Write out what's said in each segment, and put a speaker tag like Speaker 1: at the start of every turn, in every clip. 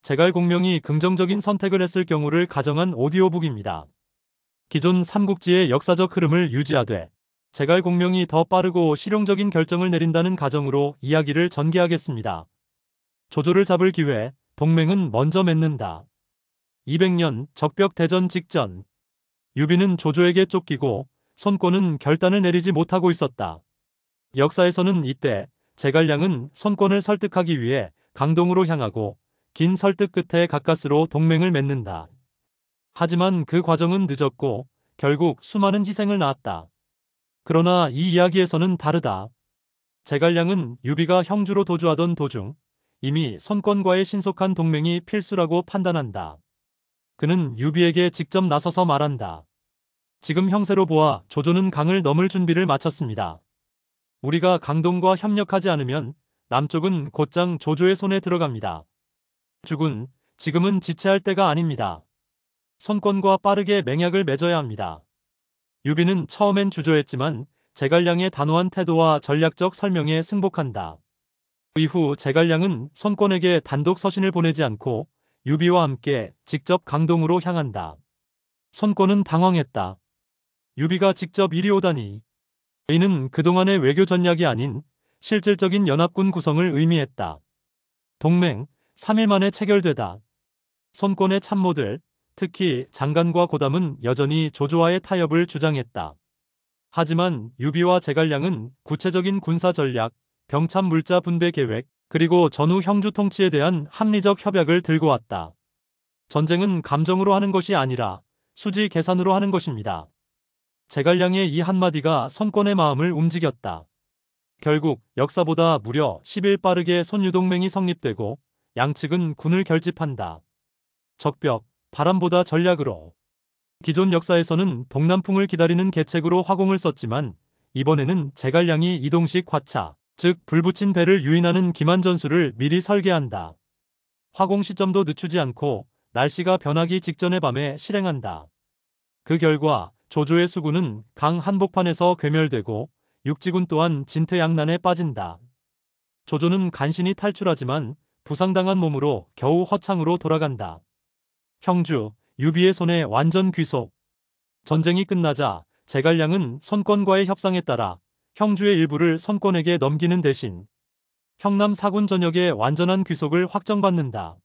Speaker 1: 제갈공명이 긍정적인 선택을 했을 경우를 가정한 오디오북입니다. 기존 삼국지의 역사적 흐름을 유지하되 제갈공명이 더 빠르고 실용적인 결정을 내린다는 가정으로 이야기를 전개하겠습니다. 조조를 잡을 기회, 동맹은 먼저 맺는다. 200년 적벽 대전 직전, 유비는 조조에게 쫓기고 손권은 결단을 내리지 못하고 있었다. 역사에서는 이때 제갈량은 손권을 설득하기 위해 강동으로 향하고 긴 설득 끝에 가까스로 동맹을 맺는다. 하지만 그 과정은 늦었고 결국 수많은 희생을 낳았다. 그러나 이 이야기에서는 다르다. 제갈량은 유비가 형주로 도주하던 도중 이미 손권과의 신속한 동맹이 필수라고 판단한다. 그는 유비에게 직접 나서서 말한다. 지금 형세로 보아 조조는 강을 넘을 준비를 마쳤습니다. 우리가 강동과 협력하지 않으면 남쪽은 곧장 조조의 손에 들어갑니다. 죽은 지금은 지체할 때가 아닙니다. 손권과 빠르게 맹약을 맺어야 합니다. 유비는 처음엔 주저했지만 제갈량의 단호한 태도와 전략적 설명에 승복한다. 이후 제갈량은 손권에게 단독 서신을 보내지 않고 유비와 함께 직접 강동으로 향한다. 손권은 당황했다. 유비가 직접 이리 오다니. 이는 그동안의 외교 전략이 아닌 실질적인 연합군 구성을 의미했다. 동맹 3일 만에 체결되다. 손권의 참모들, 특히 장관과 고담은 여전히 조조와의 타협을 주장했다. 하지만 유비와 제갈량은 구체적인 군사 전략, 병참 물자 분배 계획, 그리고 전후 형주 통치에 대한 합리적 협약을 들고 왔다. 전쟁은 감정으로 하는 것이 아니라 수지 계산으로 하는 것입니다. 제갈량의 이 한마디가 손권의 마음을 움직였다. 결국 역사보다 무려 10일 빠르게 손유동맹이 성립되고 양측은 군을 결집한다. 적벽, 바람보다 전략으로. 기존 역사에서는 동남풍을 기다리는 계책으로 화공을 썼지만 이번에는 제갈량이 이동식 화차, 즉 불붙인 배를 유인하는 기만 전술을 미리 설계한다. 화공 시점도 늦추지 않고 날씨가 변하기 직전의 밤에 실행한다. 그 결과 조조의 수군은 강 한복판에서 괴멸되고 육지군 또한 진퇴양난에 빠진다. 조조는 간신히 탈출하지만 부상당한 몸으로 겨우 허창으로 돌아간다. 형주, 유비의 손에 완전 귀속. 전쟁이 끝나자 제갈량은 손권과의 협상에 따라 형주의 일부를 손권에게 넘기는 대신 형남 사군 전역의 완전한 귀속을 확정받는다.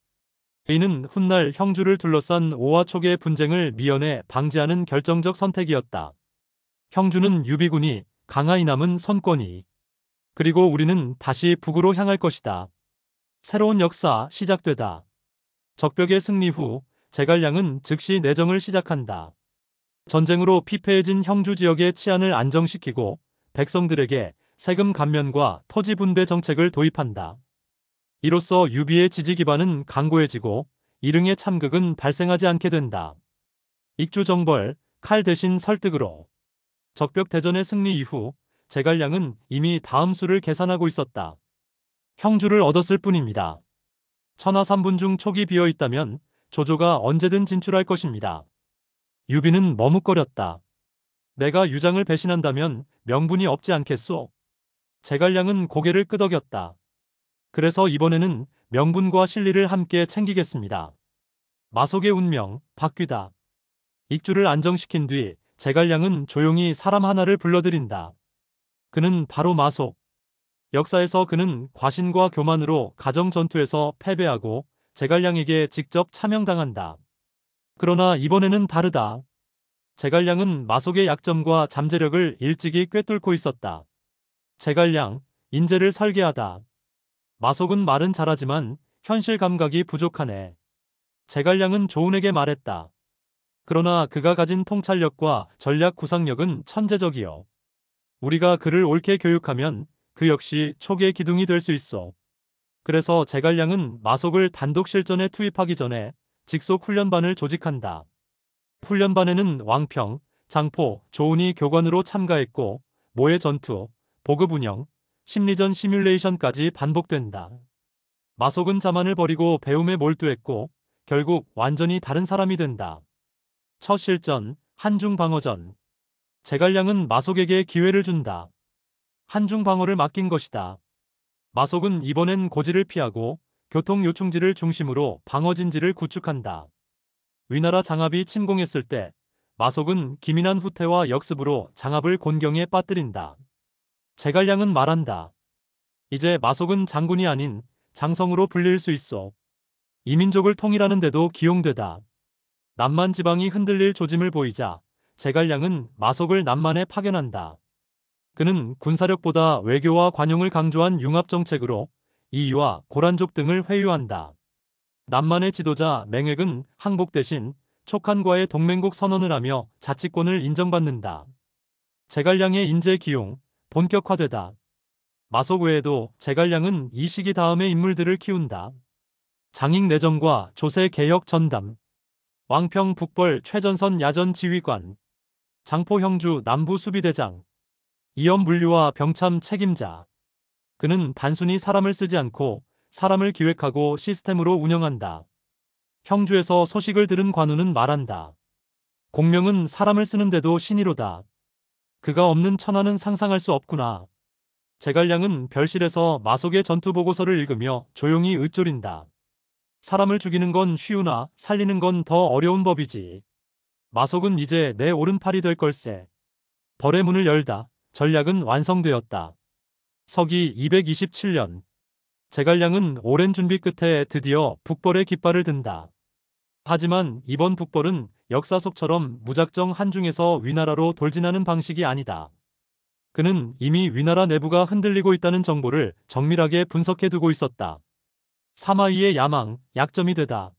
Speaker 1: 이는 훗날 형주를 둘러싼 오와 촉의 분쟁을 미연에 방지하는 결정적 선택이었다. 형주는 유비군이, 강하이 남은 손권이. 그리고 우리는 다시 북으로 향할 것이다. 새로운 역사 시작되다. 적벽의 승리 후 제갈량은 즉시 내정을 시작한다. 전쟁으로 피폐해진 형주 지역의 치안을 안정시키고 백성들에게 세금 감면과 토지 분배 정책을 도입한다. 이로써 유비의 지지 기반은 강고해지고 일흥의 참극은 발생하지 않게 된다. 익주정벌, 칼 대신 설득으로. 적벽 대전의 승리 이후 제갈량은 이미 다음 수를 계산하고 있었다. 형주를 얻었을 뿐입니다. 천하 3분 중 촉이 비어 있다면 조조가 언제든 진출할 것입니다. 유비는 머뭇거렸다. 내가 유장을 배신한다면 명분이 없지 않겠소? 제갈량은 고개를 끄덕였다. 그래서 이번에는 명분과 실리를 함께 챙기겠습니다. 마속의 운명, 바뀌다. 익주를 안정시킨 뒤 제갈량은 조용히 사람 하나를 불러들인다. 그는 바로 마속. 역사에서 그는 과신과 교만으로 가정 전투에서 패배하고 제갈량에게 직접 차명당한다. 그러나 이번에는 다르다. 제갈량은 마속의 약점과 잠재력을 일찍이 꿰뚫고 있었다. 제갈량, 인재를 설계하다. 마속은 말은 잘하지만 현실 감각이 부족하네. 제갈량은 조은에게 말했다. 그러나 그가 가진 통찰력과 전략 구상력은 천재적이요. 우리가 그를 옳게 교육하면 그 역시 촉의 기둥이 될 수 있어. 그래서 제갈량은 마속을 단독 실전에 투입하기 전에 직속 훈련반을 조직한다. 훈련반에는 왕평, 장포, 조은이 교관으로 참가했고 모의 전투, 보급 운영, 심리전 시뮬레이션까지 반복된다. 마속은 자만을 버리고 배움에 몰두했고 결국 완전히 다른 사람이 된다. 첫 실전, 한중방어전. 제갈량은 마속에게 기회를 준다. 한중방어를 맡긴 것이다. 마속은 이번엔 고지를 피하고 교통 요충지를 중심으로 방어진지를 구축한다. 위나라 장압이 침공했을 때 마속은 기민한 후퇴와 역습으로 장압을 곤경에 빠뜨린다. 제갈량은 말한다. 이제 마속은 장군이 아닌 장성으로 불릴 수 있어. 이민족을 통일하는 데도 기용되다. 남만 지방이 흔들릴 조짐을 보이자 제갈량은 마속을 남만에 파견한다. 그는 군사력보다 외교와 관용을 강조한 융합정책으로 이이와 고란족 등을 회유한다. 남만의 지도자 맹획은 항복 대신 촉한과의 동맹국 선언을 하며 자치권을 인정받는다. 제갈량의 인재 기용, 본격화되다. 마속 외에도 제갈량은 이 시기 다음의 인물들을 키운다. 장익내정과 조세개혁 전담, 왕평 북벌 최전선 야전 지휘관, 장포형주 남부수비대장, 이연물류와 병참 책임자. 그는 단순히 사람을 쓰지 않고 사람을 기획하고 시스템으로 운영한다. 형주에서 소식을 들은 관우는 말한다. 공명은 사람을 쓰는데도 신이로다. 그가 없는 천하는 상상할 수 없구나. 제갈량은 별실에서 마속의 전투 보고서를 읽으며 조용히 읊조린다. 사람을 죽이는 건 쉬우나 살리는 건 더 어려운 법이지. 마속은 이제 내 오른팔이 될 걸세. 벌의 문을 열다. 전략은 완성되었다. 서기 227년. 제갈량은 오랜 준비 끝에 드디어 북벌의 깃발을 든다. 하지만 이번 북벌은 역사 속처럼 무작정 한중에서 위나라로 돌진하는 방식이 아니다. 그는 이미 위나라 내부가 흔들리고 있다는 정보를 정밀하게 분석해두고 있었다. 사마이의 야망, 약점이 되다.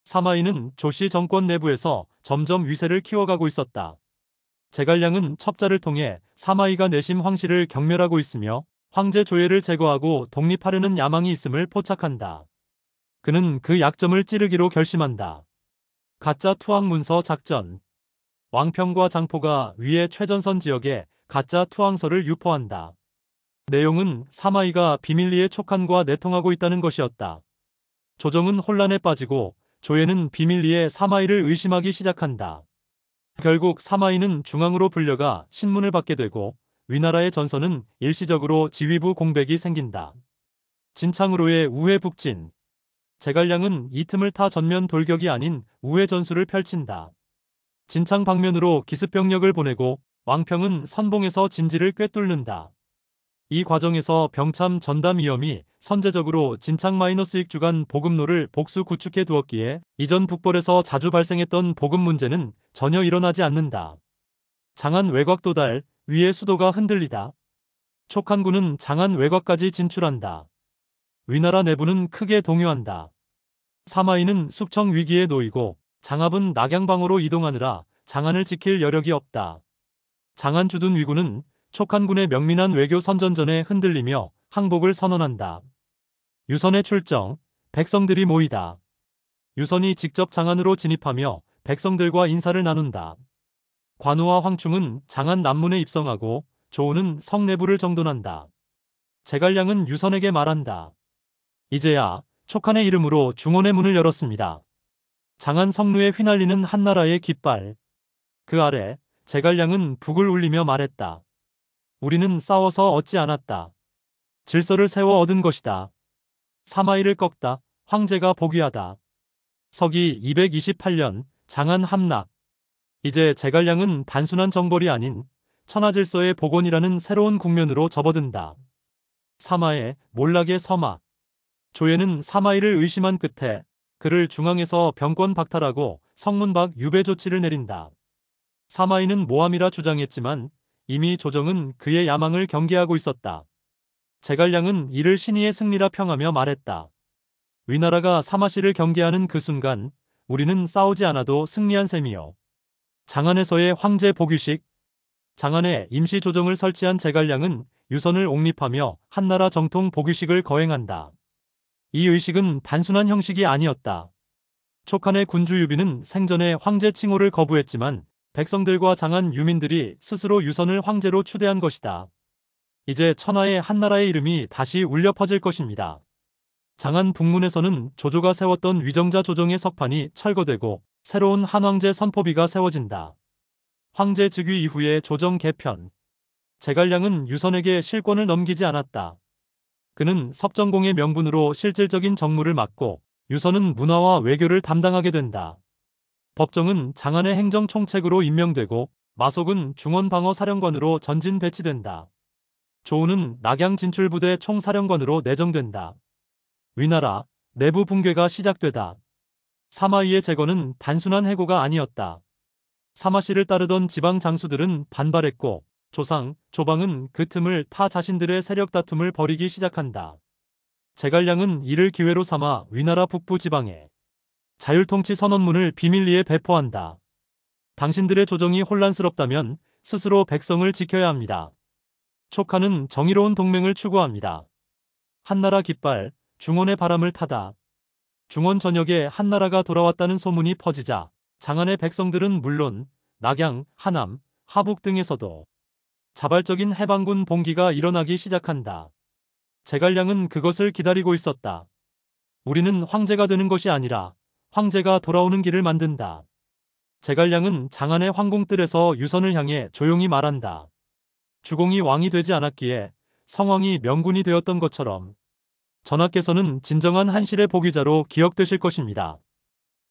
Speaker 1: 사마이는 조씨 정권 내부에서 점점 위세를 키워가고 있었다. 제갈량은 첩자를 통해 사마이가 내심 황실을 경멸하고 있으며 황제 조예를 제거하고 독립하려는 야망이 있음을 포착한다. 그는 그 약점을 찌르기로 결심한다. 가짜 투항문서 작전. 왕평과 장포가 위의 최전선 지역에 가짜 투항서를 유포한다. 내용은 사마이가 비밀리에 촉한과 내통하고 있다는 것이었다. 조정은 혼란에 빠지고 조예는 비밀리에 사마이를 의심하기 시작한다. 결국 사마이는 중앙으로 불려가 신문을 받게 되고 위나라의 전선은 일시적으로 지휘부 공백이 생긴다. 진창으로의 우회 북진. 제갈량은 이 틈을 타 전면 돌격이 아닌 우회 전술을 펼친다. 진창 방면으로 기습병력을 보내고 왕평은 선봉에서 진지를 꿰뚫는다. 이 과정에서 병참 전담 위험이 선제적으로 진창 -1 주간 보급로를 복수 구축해 두었기에 이전 북벌에서 자주 발생했던 보급 문제는 전혀 일어나지 않는다. 장안 외곽 도달, 위의 수도가 흔들리다. 촉한군은 장안 외곽까지 진출한다. 위나라 내부는 크게 동요한다. 사마이는 숙청 위기에 놓이고 장압은 낙양방으로 이동하느라 장안을 지킬 여력이 없다. 장안 주둔 위군은 촉한군의 명민한 외교 선전전에 흔들리며 항복을 선언한다. 유선의 출정, 백성들이 모이다. 유선이 직접 장안으로 진입하며 백성들과 인사를 나눈다. 관우와 황충은 장안 남문에 입성하고 조우는 성 내부를 정돈한다. 제갈량은 유선에게 말한다. 이제야 촉한의 이름으로 중원의 문을 열었습니다. 장안 성루에 휘날리는 한나라의 깃발. 그 아래 제갈량은 북을 울리며 말했다. 우리는 싸워서 얻지 않았다. 질서를 세워 얻은 것이다. 사마이를 꺾다. 황제가 복위하다. 서기 228년 장안 함락. 이제 제갈량은 단순한 정벌이 아닌 천하질서의 복원이라는 새로운 국면으로 접어든다. 사마의 몰락의 서막. 조예는 사마이를 의심한 끝에 그를 중앙에서 병권 박탈하고 성문 밖 유배 조치를 내린다. 사마이는 모함이라 주장했지만 이미 조정은 그의 야망을 경계하고 있었다. 제갈량은 이를 신의의 승리라 평하며 말했다. 위나라가 사마씨를 경계하는 그 순간 우리는 싸우지 않아도 승리한 셈이요. 장안에서의 황제 복위식. 장안에 임시 조정을 설치한 제갈량은 유선을 옹립하며 한나라 정통 복위식을 거행한다. 이 의식은 단순한 형식이 아니었다. 촉한의 군주 유비는 생전에 황제 칭호를 거부했지만 백성들과 장안 유민들이 스스로 유선을 황제로 추대한 것이다. 이제 천하의 한나라의 이름이 다시 울려 퍼질 것입니다. 장안 북문에서는 조조가 세웠던 위정자 조정의 석판이 철거되고 새로운 한황제 선포비가 세워진다. 황제 즉위 이후의 조정 개편. 제갈량은 유선에게 실권을 넘기지 않았다. 그는 섭정공의 명분으로 실질적인 정무를 맡고 유서는 문화와 외교를 담당하게 된다. 법정은 장안의 행정총책으로 임명되고 마속은 중원방어사령관으로 전진 배치된다. 조우는 낙양 진출부대 총사령관으로 내정된다. 위나라 내부 붕괴가 시작되다. 사마이의 제거는 단순한 해고가 아니었다. 사마씨를 따르던 지방 장수들은 반발했고 조상, 조방은 그 틈을 타 자신들의 세력 다툼을 벌이기 시작한다. 제갈량은 이를 기회로 삼아 위나라 북부 지방에 자율통치 선언문을 비밀리에 배포한다. 당신들의 조정이 혼란스럽다면 스스로 백성을 지켜야 합니다. 촉하는 정의로운 동맹을 추구합니다. 한나라 깃발, 중원의 바람을 타다. 중원 전역에 한나라가 돌아왔다는 소문이 퍼지자 장안의 백성들은 물론 낙양, 하남, 하북 등에서도 자발적인 해방군 봉기가 일어나기 시작한다. 제갈량은 그것을 기다리고 있었다. 우리는 황제가 되는 것이 아니라 황제가 돌아오는 길을 만든다. 제갈량은 장안의 황궁뜰에서 유선을 향해 조용히 말한다. 주공이 왕이 되지 않았기에 성왕이 명군이 되었던 것처럼 전하께서는 진정한 한실의 보기자로 기억되실 것입니다.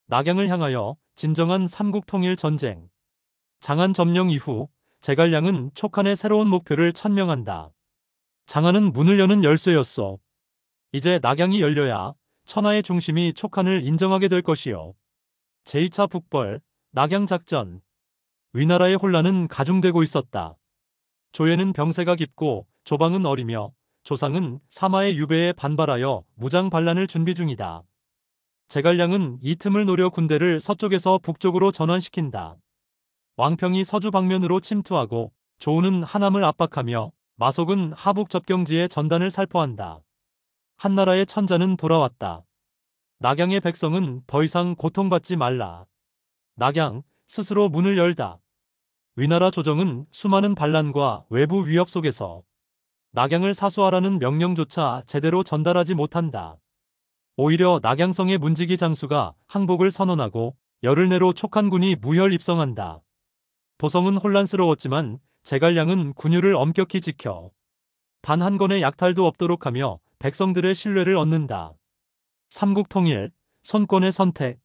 Speaker 1: 낙양을 향하여 진정한 삼국통일 전쟁. 장안 점령 이후 제갈량은 촉한의 새로운 목표를 천명한다. 장안은 문을 여는 열쇠였소. 이제 낙양이 열려야 천하의 중심이 촉한을 인정하게 될 것이요. 제2차 북벌, 낙양작전. 위나라의 혼란은 가중되고 있었다. 조예는 병세가 깊고 조방은 어리며 조상은 사마의 유배에 반발하여 무장 반란을 준비 중이다. 제갈량은 이 틈을 노려 군대를 서쪽에서 북쪽으로 전환시킨다. 왕평이 서주 방면으로 침투하고 조우는 하남을 압박하며 마속은 하북 접경지에 전단을 살포한다. 한나라의 천자는 돌아왔다. 낙양의 백성은 더 이상 고통받지 말라. 낙양, 스스로 문을 열다. 위나라 조정은 수많은 반란과 외부 위협 속에서 낙양을 사수하라는 명령조차 제대로 전달하지 못한다. 오히려 낙양성의 문지기 장수가 항복을 선언하고 열흘 내로 촉한군이 무혈 입성한다. 도성은 혼란스러웠지만 제갈량은 군유를 엄격히 지켜 단 한 건의 약탈도 없도록 하며 백성들의 신뢰를 얻는다. 삼국통일, 손권의 선택.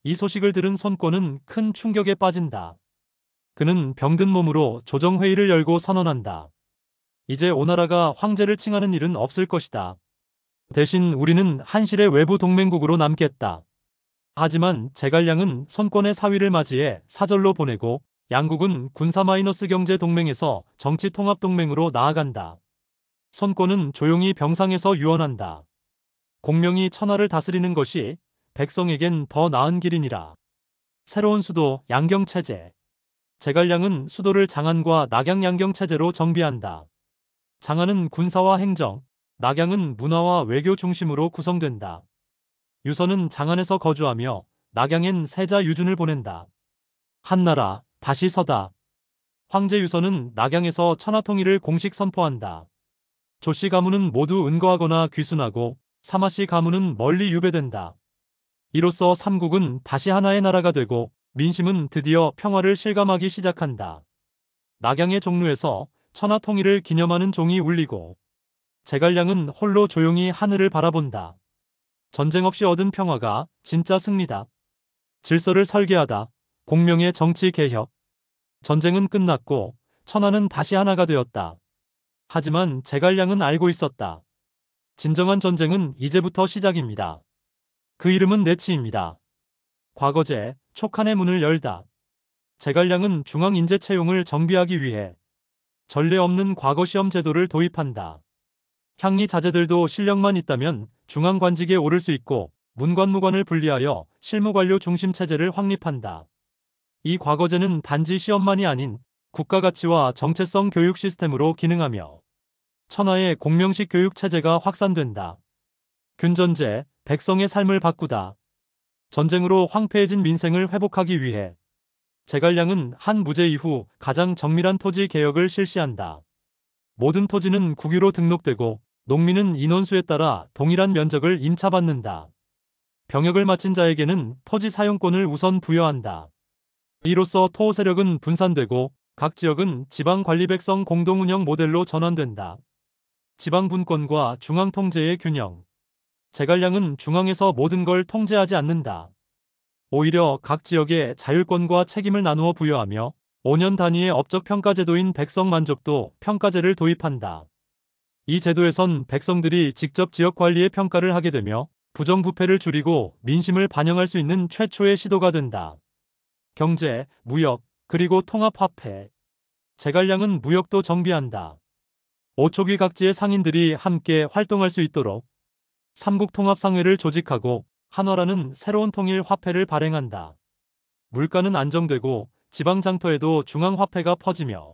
Speaker 1: 이 소식을 들은 손권은 큰 충격에 빠진다. 그는 병든 몸으로 조정회의를 열고 선언한다. 이제 오나라가 황제를 칭하는 일은 없을 것이다. 대신 우리는 한실의 외부 동맹국으로 남겠다. 하지만 제갈량은 손권의 사위를 맞이해 사절로 보내고 양국은 군사-경제 동맹에서 정치-통합동맹으로 나아간다. 손권은 조용히 병상에서 유언한다. 공명이 천하를 다스리는 것이 백성에겐 더 나은 길이니라. 새로운 수도 양경체제. 제갈량은 수도를 장안과 낙양 양경체제로 정비한다. 장안은 군사와 행정, 낙양은 문화와 외교 중심으로 구성된다. 유서는 장안에서 거주하며 낙양엔 세자 유준을 보낸다. 한나라, 다시 서다. 황제 유서는 낙양에서 천하통일을 공식 선포한다. 조씨 가문은 모두 은거하거나 귀순하고 사마씨 가문은 멀리 유배된다. 이로써 삼국은 다시 하나의 나라가 되고 민심은 드디어 평화를 실감하기 시작한다. 낙양의 종루에서 천하통일을 기념하는 종이 울리고 제갈량은 홀로 조용히 하늘을 바라본다. 전쟁 없이 얻은 평화가 진짜 승리다. 질서를 설계하다. 공명의 정치 개혁. 전쟁은 끝났고 천하는 다시 하나가 되었다. 하지만 제갈량은 알고 있었다. 진정한 전쟁은 이제부터 시작입니다. 그 이름은 내치입니다. 과거제, 촉한의 문을 열다. 제갈량은 중앙인재 채용을 정비하기 위해 전례 없는 과거시험 제도를 도입한다. 향리 자제들도 실력만 있다면 중앙관직에 오를 수 있고 문관무관을 분리하여 실무관료 중심 체제를 확립한다. 이 과거제는 단지 시험만이 아닌 국가가치와 정체성 교육 시스템으로 기능하며 천하의 공명식 교육 체제가 확산된다. 균전제, 백성의 삶을 바꾸다. 전쟁으로 황폐해진 민생을 회복하기 위해 제갈량은 한무제 이후 가장 정밀한 토지 개혁을 실시한다. 모든 토지는 국유로 등록되고 농민은 인원수에 따라 동일한 면적을 임차받는다. 병역을 마친 자에게는 토지 사용권을 우선 부여한다. 이로써 토 세력은 분산되고 각 지역은 지방관리백성 공동운영 모델로 전환된다. 지방 분권과 중앙 통제의 균형. 제갈량은 중앙에서 모든 걸 통제하지 않는다. 오히려 각 지역에 자율권과 책임을 나누어 부여하며 5년 단위의 업적 평가 제도인 백성 만족도 평가제를 도입한다. 이 제도에선 백성들이 직접 지역 관리의 평가를 하게 되며 부정부패를 줄이고 민심을 반영할 수 있는 최초의 시도가 된다. 경제, 무역, 그리고 통합화폐. 제갈량은 무역도 정비한다. 오초기 각지의 상인들이 함께 활동할 수 있도록 삼국통합상회를 조직하고 한화라는 새로운 통일 화폐를 발행한다. 물가는 안정되고 지방장터에도 중앙화폐가 퍼지며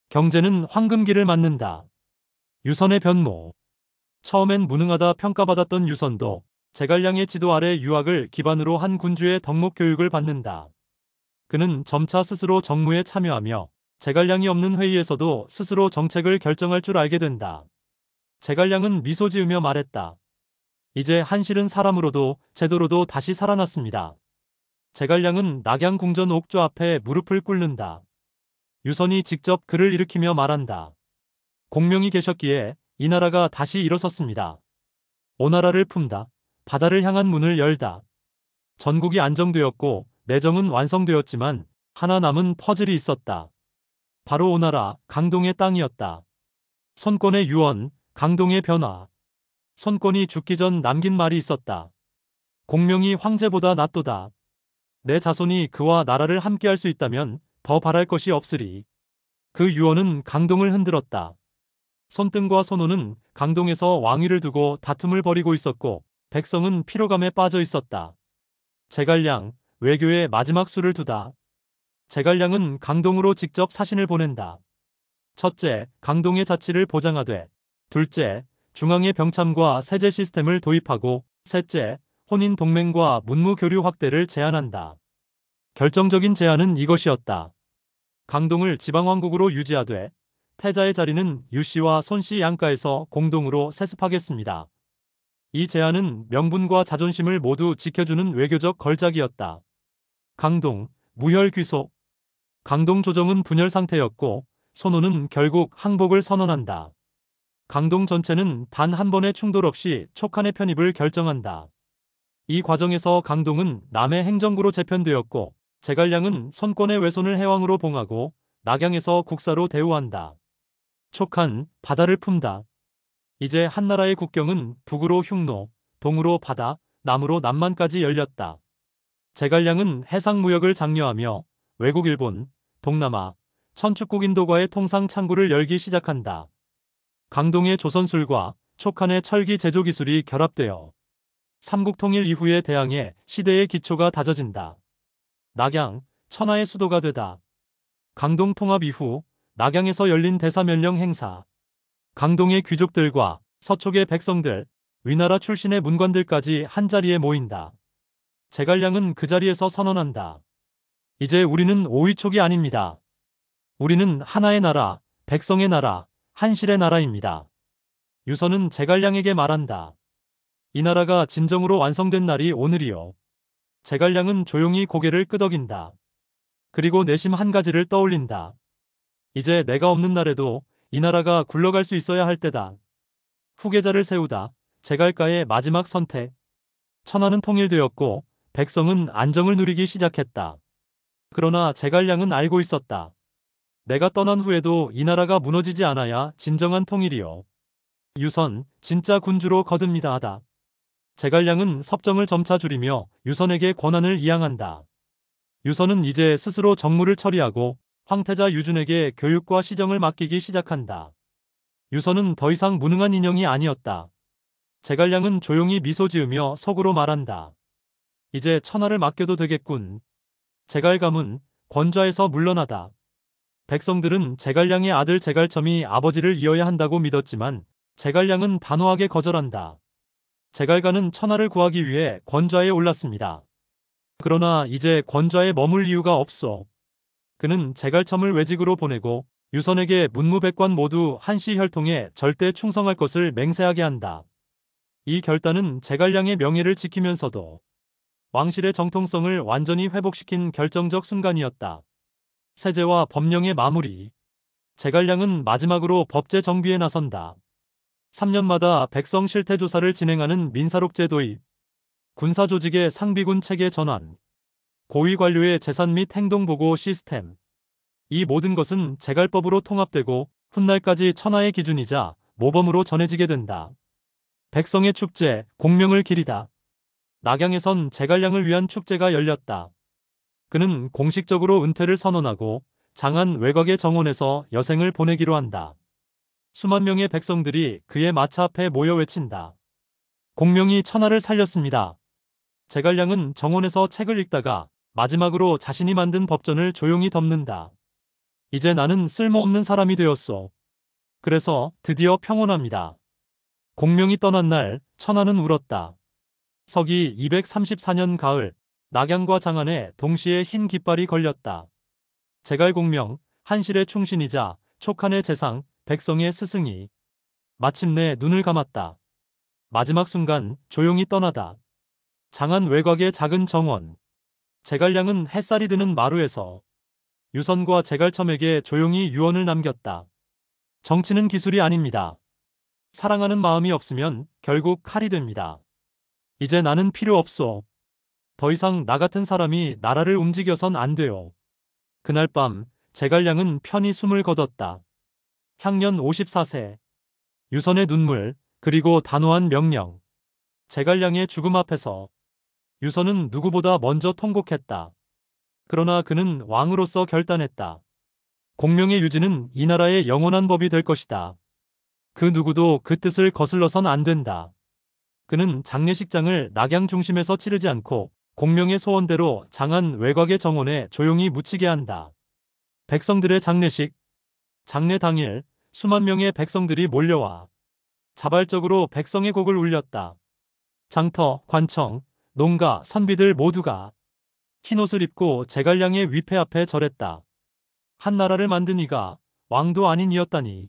Speaker 1: 경제는 황금기를 맞는다. 유선의 변모. 처음엔 무능하다 평가받았던 유선도 제갈량의 지도 아래 유학을 기반으로 한 군주의 덕목 교육을 받는다. 그는 점차 스스로 정무에 참여하며 제갈량이 없는 회의에서도 스스로 정책을 결정할 줄 알게 된다. 제갈량은 미소 지으며 말했다. 이제 한실은 사람으로도 제도로도 다시 살아났습니다. 제갈량은 낙양궁전 옥조 앞에 무릎을 꿇는다. 유선이 직접 그를 일으키며 말한다. 공명이 계셨기에 이 나라가 다시 일어섰습니다. 오나라를 품다. 바다를 향한 문을 열다. 전국이 안정되었고 내정은 완성되었지만 하나 남은 퍼즐이 있었다. 바로 오나라 강동의 땅이었다. 손권의 유언, 강동의 변화. 손권이 죽기 전 남긴 말이 있었다. 공명이 황제보다 낫도다. 내 자손이 그와 나라를 함께할 수 있다면 더 바랄 것이 없으리. 그 유언은 강동을 흔들었다. 손등과 손호는 강동에서 왕위를 두고 다툼을 벌이고 있었고 백성은 피로감에 빠져 있었다. 제갈량, 외교에 마지막 수를 두다. 제갈량은 강동으로 직접 사신을 보낸다. 첫째, 강동의 자치를 보장하되, 둘째, 중앙의 병참과 세제 시스템을 도입하고, 셋째, 혼인 동맹과 문무 교류 확대를 제안한다. 결정적인 제안은 이것이었다. 강동을 지방왕국으로 유지하되 태자의 자리는 유씨와 손씨 양가에서 공동으로 세습하겠습니다. 이 제안은 명분과 자존심을 모두 지켜주는 외교적 걸작이었다. 강동, 무혈 귀속. 강동 조정은 분열 상태였고 손호는 결국 항복을 선언한다. 강동 전체는 단 한 번의 충돌 없이 촉한의 편입을 결정한다. 이 과정에서 강동은 남의 행정구로 재편되었고 제갈량은 손권의 외손을 해왕으로 봉하고 낙양에서 국사로 대우한다. 촉한, 바다를 품다. 이제 한나라의 국경은 북으로 흉노, 동으로 바다, 남으로 남만까지 열렸다. 제갈량은 해상무역을 장려하며 외국 일본, 동남아, 천축국 인도과의 통상 창구를 열기 시작한다. 강동의 조선술과 촉한의 철기 제조 기술이 결합되어 삼국통일 이후의 대항해 시대의 기초가 다져진다. 낙양, 천하의 수도가 되다. 강동 통합 이후 낙양에서 열린 대사면령 행사. 강동의 귀족들과 서촉의 백성들, 위나라 출신의 문관들까지 한자리에 모인다. 제갈량은 그 자리에서 선언한다. 이제 우리는 오이촉이 아닙니다. 우리는 하나의 나라, 백성의 나라, 한실의 나라입니다. 유선은 제갈량에게 말한다. 이 나라가 진정으로 완성된 날이 오늘이요. 제갈량은 조용히 고개를 끄덕인다. 그리고 내심 한 가지를 떠올린다. 이제 내가 없는 날에도 이 나라가 굴러갈 수 있어야 할 때다. 후계자를 세우다. 제갈가의 마지막 선택. 천하는 통일되었고 백성은 안정을 누리기 시작했다. 그러나 제갈량은 알고 있었다. 내가 떠난 후에도 이 나라가 무너지지 않아야 진정한 통일이요. 유선, 진짜 군주로 거듭니다 하다. 제갈량은 섭정을 점차 줄이며 유선에게 권한을 이양한다. 유선은 이제 스스로 정무를 처리하고 황태자 유준에게 교육과 시정을 맡기기 시작한다. 유선은 더 이상 무능한 인형이 아니었다. 제갈량은 조용히 미소 지으며 속으로 말한다. 이제 천하를 맡겨도 되겠군. 제갈감은 권좌에서 물러나다. 백성들은 제갈량의 아들 제갈첨이 아버지를 이어야 한다고 믿었지만 제갈량은 단호하게 거절한다. 제갈가는 천하를 구하기 위해 권좌에 올랐습니다. 그러나 이제 권좌에 머물 이유가 없어. 그는 제갈첨을 외직으로 보내고 유선에게 문무백관 모두 한시 혈통에 절대 충성할 것을 맹세하게 한다. 이 결단은 제갈량의 명예를 지키면서도 왕실의 정통성을 완전히 회복시킨 결정적 순간이었다. 세제와 법령의 마무리. 제갈량은 마지막으로 법제 정비에 나선다. 3년마다 백성 실태 조사를 진행하는 민사록제 도입, 군사조직의 상비군 체계 전환, 고위 관료의 재산 및 행동 보고 시스템. 이 모든 것은 제갈법으로 통합되고 훗날까지 천하의 기준이자 모범으로 전해지게 된다. 백성의 축제, 공명을 기리다. 낙양에선 제갈량을 위한 축제가 열렸다. 그는 공식적으로 은퇴를 선언하고 장안 외곽의 정원에서 여생을 보내기로 한다. 수만 명의 백성들이 그의 마차 앞에 모여 외친다. 공명이 천하를 살렸습니다. 제갈량은 정원에서 책을 읽다가 마지막으로 자신이 만든 법전을 조용히 덮는다. 이제 나는 쓸모없는 사람이 되었소. 그래서 드디어 평온합니다. 공명이 떠난 날 천하는 울었다. 서기 234년 가을, 낙양과 장안에 동시에 흰 깃발이 걸렸다. 제갈공명, 한실의 충신이자 촉한의 재상, 백성의 스승이 마침내 눈을 감았다. 마지막 순간 조용히 떠나다. 장안 외곽의 작은 정원. 제갈량은 햇살이 드는 마루에서 유선과 제갈첨에게 조용히 유언을 남겼다. 정치는 기술이 아닙니다. 사랑하는 마음이 없으면 결국 칼이 됩니다. 이제 나는 필요 없소. 더 이상 나 같은 사람이 나라를 움직여선 안 돼요. 그날 밤 제갈량은 편히 숨을 거뒀다. 향년 54세. 유선의 눈물, 그리고 단호한 명령. 제갈량의 죽음 앞에서 유선은 누구보다 먼저 통곡했다. 그러나 그는 왕으로서 결단했다. 공명의 유지는 이 나라의 영원한 법이 될 것이다. 그 누구도 그 뜻을 거슬러선 안 된다. 그는 장례식장을 낙양 중심에서 치르지 않고 공명의 소원대로 장안 외곽의 정원에 조용히 묻히게 한다. 백성들의 장례식. 장례 당일 수만 명의 백성들이 몰려와 자발적으로 백성의 곡을 울렸다. 장터, 관청, 농가, 선비들 모두가 흰옷을 입고 제갈량의 위패 앞에 절했다. 한 나라를 만든 이가 왕도 아닌 이였다니.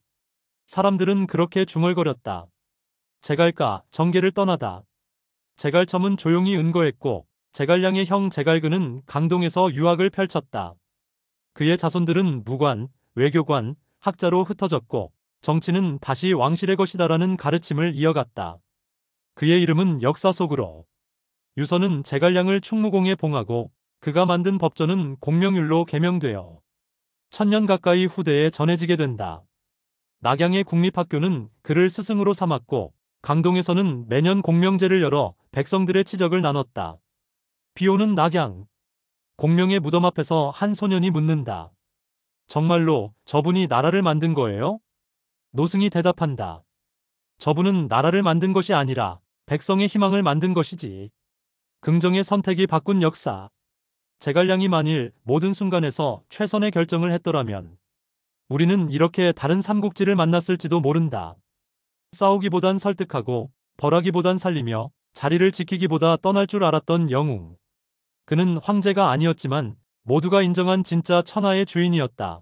Speaker 1: 사람들은 그렇게 중얼거렸다. 제갈가, 정계를 떠나다. 제갈첨은 조용히 은거했고 제갈량의 형 제갈근은 강동에서 유학을 펼쳤다. 그의 자손들은 무관, 외교관, 학자로 흩어졌고 정치는 다시 왕실의 것이다라는 가르침을 이어갔다. 그의 이름은 역사 속으로. 유서는 제갈량을 충무공에 봉하고 그가 만든 법전은 공명율로 개명되어 천년 가까이 후대에 전해지게 된다. 낙양의 국립학교는 그를 스승으로 삼았고 강동에서는 매년 공명제를 열어 백성들의 치적을 나눴다. 비오는 낙양. 공명의 무덤 앞에서 한 소년이 묻는다. 정말로 저분이 나라를 만든 거예요? 노승이 대답한다. 저분은 나라를 만든 것이 아니라 백성의 희망을 만든 것이지. 긍정의 선택이 바꾼 역사. 제갈량이 만일 모든 순간에서 최선의 결정을 했더라면 우리는 이렇게 다른 삼국지를 만났을지도 모른다. 싸우기보단 설득하고 벌하기보단 살리며 자리를 지키기보다 떠날 줄 알았던 영웅. 그는 황제가 아니었지만 모두가 인정한 진짜 천하의 주인이었다.